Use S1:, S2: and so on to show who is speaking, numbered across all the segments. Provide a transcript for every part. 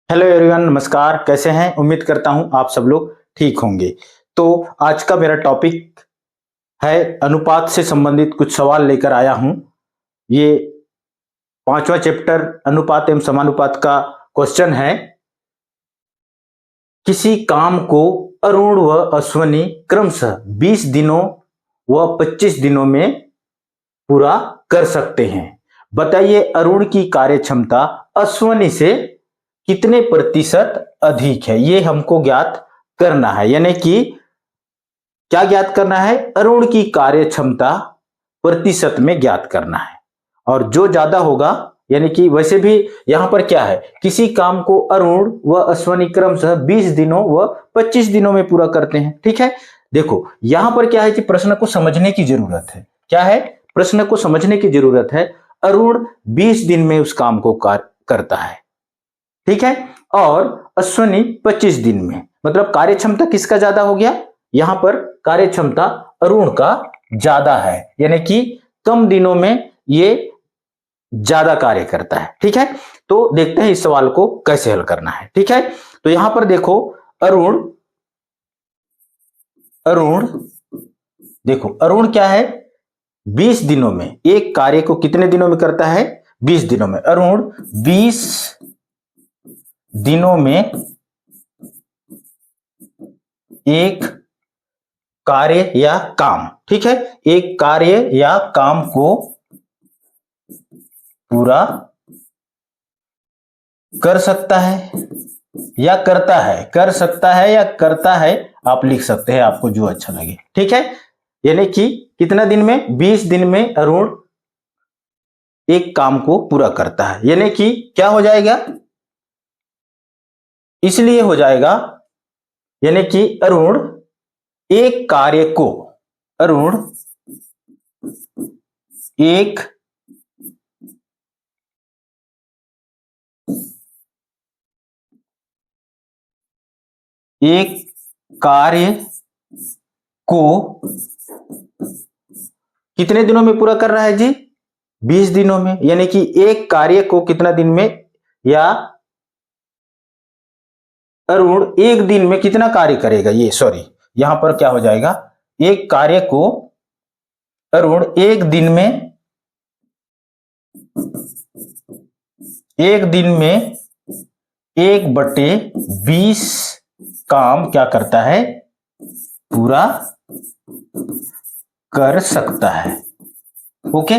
S1: Hello everyone, नमस्कार। कैसे हैं? उम्मीद करता हूं आप सब लोग ठीक होंगे। तो आज का मेरा टॉपिक है अनुपात से संबंधित कुछ सवाल लेकर आया हूं। ये पांचवा चैप्टर अनुपात एवं समानुपात का क्वेश्चन है। किसी काम को अरुण व अश्वनी क्रमशः 20 दिनों व 25 दिनों में पूरा कर सकते हैं। बताइए अरुण की कार्य क्षमता अश्वनी से कितने प्रतिशत अधिक है। ये हमको ज्ञात करना है, यानी कि क्या ज्ञात करना है? अरुण की कार्य क्षमता प्रतिशत में ज्ञात करना है। और जो ज्यादा होगा, यानी कि वैसे भी यहां पर क्या है, किसी काम को अरुण व अश्वनी क्रमशः 20 दिनों व 25 दिनों में पूरा करते हैं। ठीक है, देखो यहां पर क्या है कि प्रश्न को समझने की जरूरत है। क्या है? प्रश्न को समझने की जरूरत है। अरुण 20 दिन में उस काम को करता है, ठीक है, और अश्वनी 25 दिन में। मतलब कार्य क्षमता किसका ज्यादा हो गया? यहां पर कार्य क्षमता अरुण का ज्यादा है, यानी कि कम दिनों में ये ज्यादा कार्य करता है। ठीक है, तो देखते हैं इस सवाल को कैसे हल करना है। ठीक है, तो यहां पर देखो अरुण अरुण देखो अरुण क्या है, 20 दिनों में एक कार्य को कितने दिनों में करता है? 20 दिनों में। अरुण 20 दिनों में एक कार्य या काम, ठीक है, एक कार्य या काम को पूरा कर सकता है या करता है। कर सकता है या करता है, आप लिख सकते हैं, आपको जो अच्छा लगे। ठीक है, यानी कि कितना दिन में? 20 दिन में अरुण एक काम को पूरा करता है। यानी कि क्या हो जाएगा? इसलिए हो जाएगा, यानी कि अरुण एक कार्य को अरुण एक एक कार्य को कितने दिनों में पूरा कर रहा है जी? 20 दिनों में। यानी कि एक कार्य को कितना दिन में, या अरुण एक दिन में कितना कार्य करेगा? ये सॉरी, यहां पर क्या हो जाएगा, एक कार्य को अरुण एक दिन में 1/20 काम क्या करता है? पूरा कर सकता है। ओके,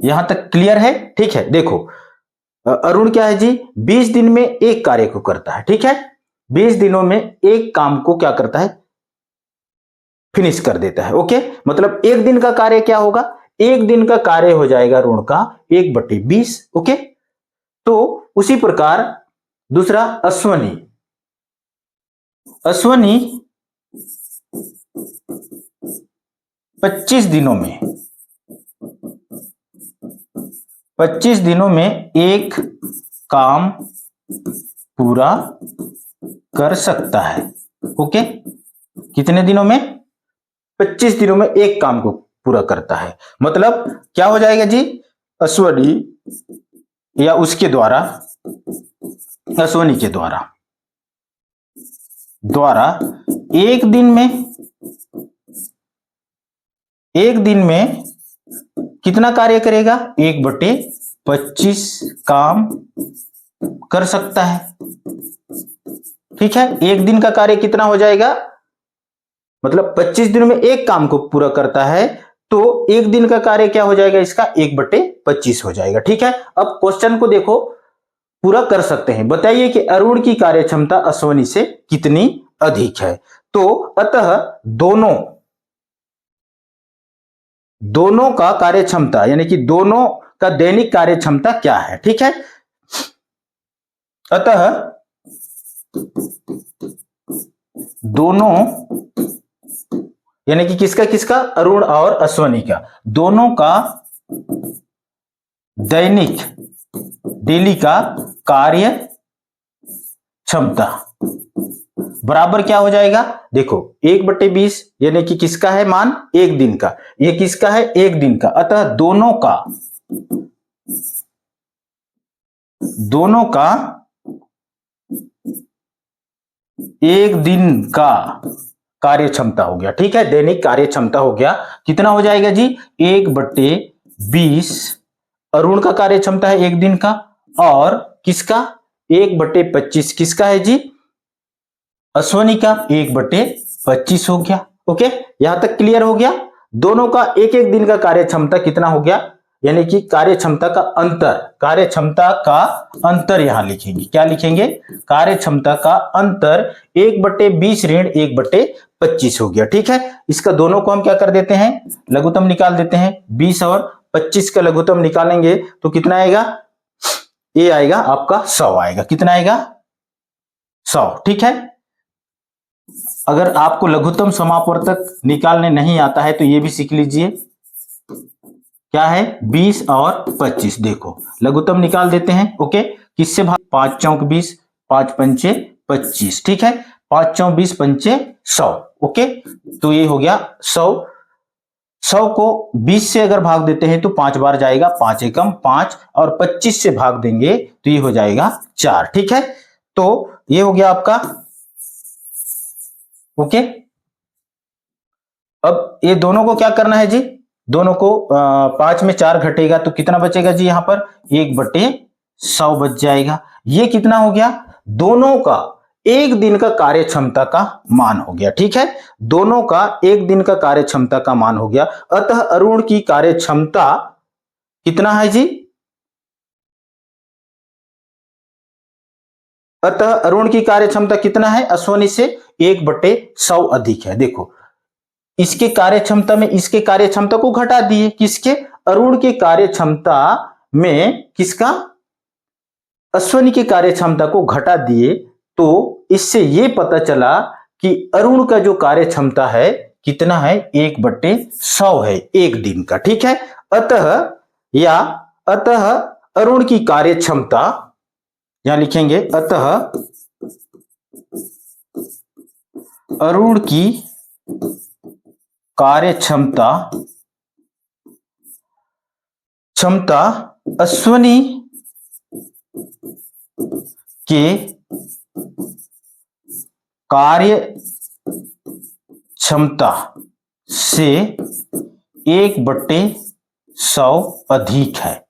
S1: यहां तक क्लियर है? ठीक है, देखो अरुण क्या है जी, 20 दिन में एक कार्य को करता है। ठीक है, 20 दिनों में एक काम को क्या करता है? फिनिश कर देता है। ओके, मतलब एक दिन का कार्य क्या होगा? एक दिन का कार्य हो जाएगा अरुण का 1/20। ओके, तो उसी प्रकार दूसरा अश्वनी 25 दिनों में 25 दिनों में एक काम पूरा कर सकता है। ओके, कितने दिनों में? 25 दिनों में एक काम को पूरा करता है। मतलब क्या हो जाएगा जी, अश्वनी या उसके द्वारा, अश्वनी के द्वारा एक दिन में कितना कार्य करेगा? 1/25 काम कर सकता है। ठीक है, एक दिन का कार्य कितना हो जाएगा? मतलब 25 दिनों में एक काम को पूरा करता है, तो एक दिन का कार्य क्या हो जाएगा इसका? 1/25 हो जाएगा। ठीक है, अब क्वेश्चन को देखो, पूरा कर सकते हैं। बताइए कि अरुण की कार्य क्षमता अश्वनी से कितनी अधिक है। तो अतः दोनों का कार्य क्षमता, यानी कि दोनों का दैनिक कार्य क्षमता क्या है? ठीक है, अतः दोनों, यानी कि किसका किसका? अरुण और अश्वनी का, दोनों का दैनिक, डेली का कार्य क्षमता बराबर क्या हो जाएगा? देखो 1/20 यानी कि किसका है मान? एक दिन का। ये किसका है? एक दिन का। अतः दोनों का एक दिन का कार्य क्षमता हो गया, ठीक है, दैनिक कार्य क्षमता हो गया। कितना हो जाएगा जी? 1/20 अरुण का कार्य क्षमता है एक दिन का, और किसका? 1/25 किसका है जी? अश्वनी का 1/25 हो गया। ओके, यहां तक क्लियर हो गया। दोनों का एक एक दिन का कार्य क्षमता कितना हो गया, यानी कि कार्य क्षमता का अंतर, कार्य क्षमता का अंतर यहां लिखेंगे। क्या लिखेंगे? कार्य क्षमता का अंतर 1/20 ऋण 1/25 हो गया, ठीक है। इसका दोनों को हम क्या कर देते हैं? लघुत्तम निकाल देते हैं। 20 और 25 का लघुत्तम निकालेंगे तो कितना आएगा? ये आएगा आपका 100 आएगा। कितना आएगा? 100, ठीक है। अगर आपको लघुत्तम समापवर्तक निकालने नहीं आता है तो ये भी सीख लीजिए। क्या है? 20 और 25। देखो लघुत्तम निकाल देते हैं। ओके, किससे भाग? 5 चौक 20, 5 पंचे 25, ठीक है। 5 चौक 20 पंचे 100। ओके, तो ये हो गया 100। 100 को 20 से अगर भाग देते हैं तो 5 बार जाएगा, 5 एकम 5, और 25 से भाग देंगे तो ये हो जाएगा 4, ठीक है। तो ये हो गया आपका। ओके, अब ये दोनों को क्या करना है जी? दोनों को 5 में 4 घटेगा तो कितना बचेगा जी? यहां पर 1/100 बच जाएगा। ये कितना हो गया? दोनों का एक दिन का कार्य क्षमता का मान हो गया, ठीक है। दोनों का एक दिन का कार्य क्षमता का मान हो गया। अतः अरुण की कार्य क्षमता कितना है जी? अतः अरुण की कार्य क्षमता कितना है? अश्वनी से 1/100 अधिक है। देखो इसके कार्य क्षमता में इसके कार्य क्षमता को घटा दिए। किसके? अरुण के कार्य क्षमता में किसका? अश्वनी की कार्य क्षमता को घटा दिए। तो इससे यह पता चला कि अरुण का जो कार्य क्षमता है कितना है? 1/100 है एक दिन का, ठीक है। अतः अरुण की कार्य क्षमता, यहां लिखेंगे अतः अरुण की कार्य क्षमता अश्वनी के कार्य क्षमता से 1/100 अधिक है।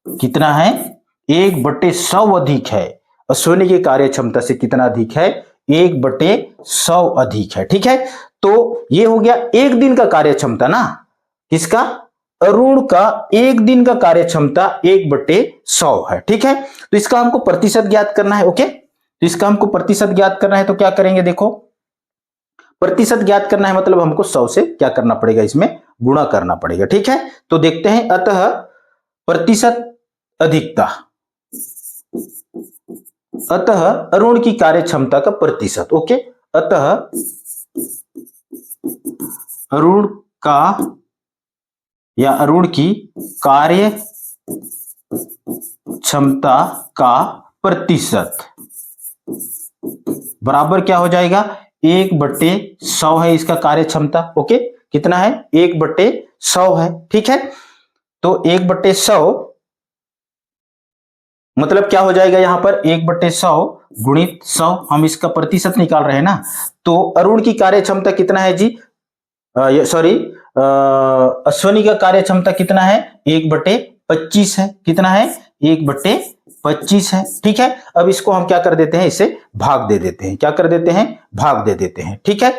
S1: कितना है? 1/100 अधिक है। अश्वनी की कार्य क्षमता से कितना अधिक है? 1/100 अधिक है, ठीक है। तो ये हो गया एक दिन का कार्य क्षमता ना, किसका? अरुण का एक दिन का कार्य क्षमता 1/100 है, ठीक है। तो इसका हमको प्रतिशत ज्ञात करना है। ओके, तो इसका हमको प्रतिशत ज्ञात करना है तो क्या करेंगे? देखो प्रतिशत ज्ञात करना है मतलब हमको 100 से क्या करना पड़ेगा? इसमें गुणा करना पड़ेगा, ठीक है। तो देखते हैं, अतः प्रतिशत अधिकता, अतः अरुण की कार्य क्षमता का प्रतिशत। ओके, अतः अरुण का या अरुण की कार्य क्षमता का प्रतिशत बराबर क्या हो जाएगा? 1/100 है इसका कार्य क्षमता। ओके, कितना है? 1/100 है, ठीक है। तो 1/100 मतलब क्या हो जाएगा? यहां पर 1/100 गुणित 100, हम इसका प्रतिशत निकाल रहे हैं ना। तो अरुण की कार्य क्षमता कितना है जी? सॉरी, अश्वनी का कार्य क्षमता कितना है? 1/25 है। कितना है? 1/25 है, ठीक है। अब इसको हम क्या कर देते हैं? इसे भाग दे देते हैं। क्या कर देते हैं? भाग दे देते हैं, ठीक है।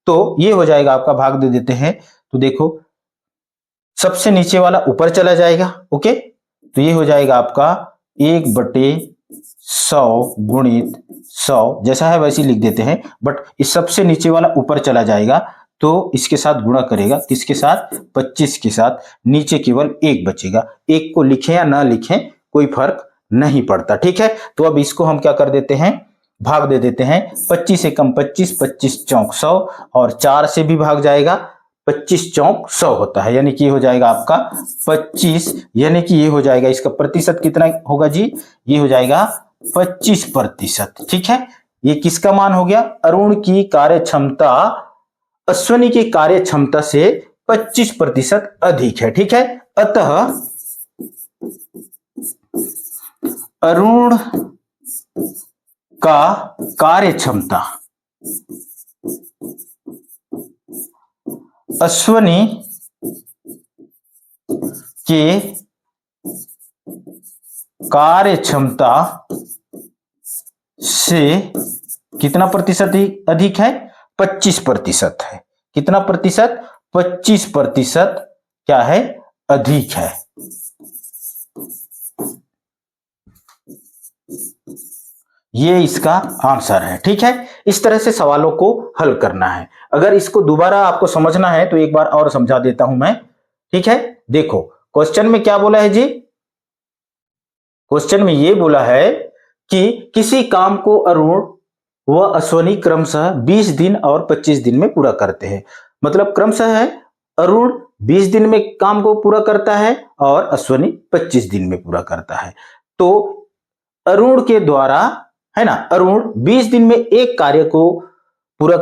S1: तो ये हो जाएगा आपका, भाग दे देते हैं। तो देखो सबसे नीचे वाला ऊपर चला जाएगा। ओके, तो ये हो जाएगा आपका 1/100 गुणित 100, जैसा है वैसे लिख देते हैं, बट इस सबसे नीचे वाला ऊपर चला जाएगा तो इसके साथ गुणा करेगा। किसके साथ? 25 के साथ। नीचे केवल 1 बचेगा। 1 को लिखें या ना लिखें कोई फर्क नहीं पड़ता, ठीक है। तो अब इसको हम क्या कर देते हैं? भाग दे देते हैं। 25 एकम 25, 25 चौक 100, और 4 से भी भाग जाएगा। 25 चौक 100 होता है, यानी कि ये हो जाएगा आपका 25, यानी कि ये हो जाएगा, इसका प्रतिशत कितना होगा जी? ये हो जाएगा 25%, ठीक है। ये किसका मान हो गया? अरुण की कार्य क्षमता अश्वनी की कार्य क्षमता से 25% अधिक है, ठीक है। अतः अरुण का कार्य क्षमता अश्वनी के कार्य क्षमता से कितना प्रतिशत अधिक है? 25% है। कितना प्रतिशत? 25% क्या है? अधिक है। ये इसका आंसर है। ठीक है, इस तरह से सवालों को हल करना है। अगर इसको दोबारा आपको समझना है तो एक बार और समझा देता हूं मैं। ठीक है, देखो क्वेश्चन में क्या बोला है जी? क्वेश्चन में ये बोला है कि किसी काम को अरुण व अश्वनी क्रमशः 20 दिन और 25 दिन में पूरा करते हैं। मतलब क्रमशः है, अरुण 20 दिन में काम को पूरा करता है और अश्वनी 25 दिन में पूरा करता है। तो अरुण के द्वारा, है ना, अरुण 20 दिन में एक कार्य को पूरा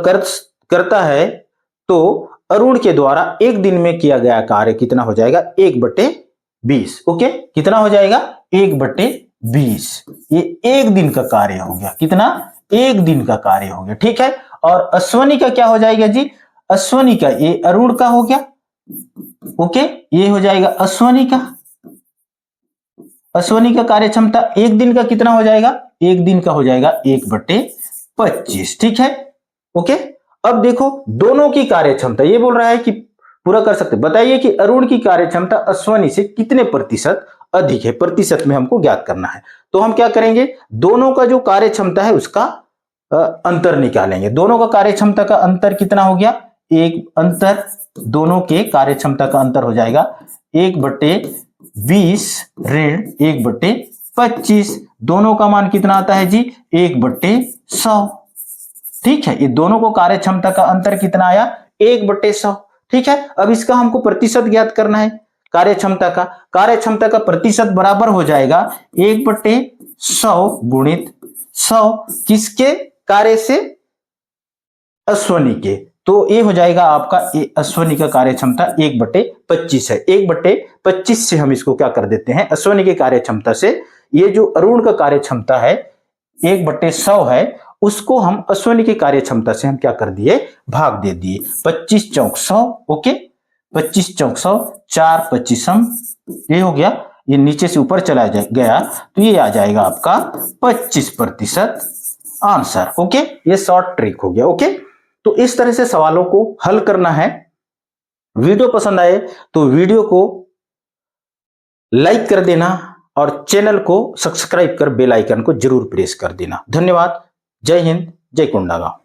S1: करता है, तो अरुण के द्वारा एक दिन में किया गया कार्य कितना हो जाएगा? 1/20। ओके, कितना हो जाएगा? 1/20। ये एक दिन का कार्य हो गया। कितना? एक दिन का कार्य हो गया। ठीक है, और अश्वनी का क्या हो जाएगा जी? अश्वनी का, ये अरुण का हो गया। ओके, ये हो जाएगा अश्वनी का। अश्वनी का कार्य क्षमता एक दिन का कितना हो जाएगा? एक दिन का हो जाएगा 1/25। ठीक है, ओके। अब देखो दोनों की कार्य क्षमता, ये बोल रहा है कि पूरा कर सकते। बताइए कि अरुण की कार्य क्षमता अश्वनी से कितने प्रतिशत अधिक है? प्रतिशत में हमको ज्ञात करना है। तो हम क्या करेंगे? दोनों का जो कार्य क्षमता है उसका अंतर निकालेंगे। दोनों का कार्य क्षमता का अंतर कितना हो गया? एक अंतर, दोनों के कार्य क्षमता का अंतर हो जाएगा 1/20 ऋण 1/25। दोनों का मान कितना आता है जी? 1/100। ठीक है, ये दोनों को कार्य क्षमता का अंतर कितना आया? 1/100। ठीक है, अब इसका हमको प्रतिशत ज्ञात करना है। कार्य क्षमता का प्रतिशत बराबर हो जाएगा 1/100 गुणित 100। किसके कार्य से? अश्वनी के। तो ये हो जाएगा आपका अश्वनी का कार्य क्षमता 1/25 है। 1/25 से हम इसको क्या कर देते हैं? अश्वनी के कार्य क्षमता से ये जो अरुण का कार्य क्षमता है 1/100 है, उसको हम अश्वनी के कार्य क्षमता से हम क्या कर दिए? भाग दे दिए। 25 चौक 100। ओके, 25 चौक 100, 4 25 ये हो गया। ये नीचे से ऊपर चला गया तो ये आ जाएगा आपका 25% आंसर। ओके, ये शॉर्ट ट्रिक हो गया। ओके, तो इस तरह से सवालों को हल करना है। वीडियो पसंद आए तो वीडियो को लाइक कर देना और चैनल को सब्सक्राइब कर बेल आइकन को जरूर प्रेस कर देना। धन्यवाद। जय हिंद, जय कोंडागांव।